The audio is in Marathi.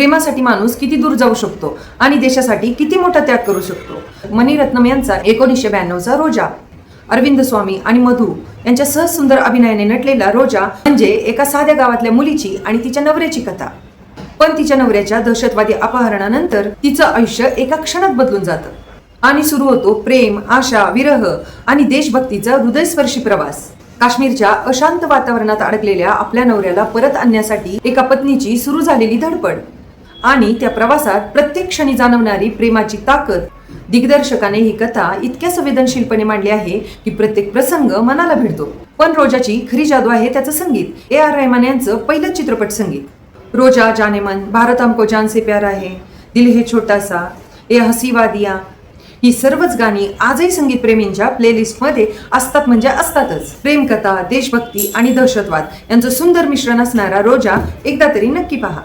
प्रेमासाठी माणूस किती दूर जाऊ शकतो आणि देशासाठी किती मोठा त्याग करू शकतो। मणिरत्नम यांचा 1992चा रोजा, अरविंद स्वामी आणि मधु यांच्या सहज सुंदर अभिनयाने नटलेला रोजा म्हणजे एका साध्या गावातल्या मुलीची आणि तिच्या नवऱ्याची कथा। पण तिच्या नवऱ्याच्या दहशतवादी अपहरणानंतर तिचं आयुष्य एका क्षणात बदलून जातं आणि सुरू होतो प्रेम, आशा, विरह आणि देशभक्तीचा हृदयस्पर्शी प्रवास। काश्मीरच्या अशांत वातावरणात अडकलेल्या आपल्या नवऱ्याला परत आणण्यासाठी एका पत्नीची सुरू झालेली धडपड आणि त्या प्रवासात प्रत्येक क्षणी जाणवणारी प्रेमाची ताकद। दिग्दर्शकाने ही कथा इतक्या संवेदनशीलपणे मांडली आहे की प्रत्येक प्रसंग मनाला भिडतो। पण रोजाची खरी जादू आहे त्याचं संगीत। AR रहमान यांचं पहिलं चित्रपट संगीत। रोजा, जाने मन, भारत हमको जान से प्यारा है, दिल है छोटा सा, ये हसी वादियां, ही सर्वच गाणी आजही संगीत प्रेमींच्या प्लेलिस्ट मध्ये असतात म्हणजे असतातच। प्रेमकथा, देशभक्ती आणि दहशतवाद यांचं सुंदर मिश्रण असणारा रोजा एकदा तरी नक्की पहा।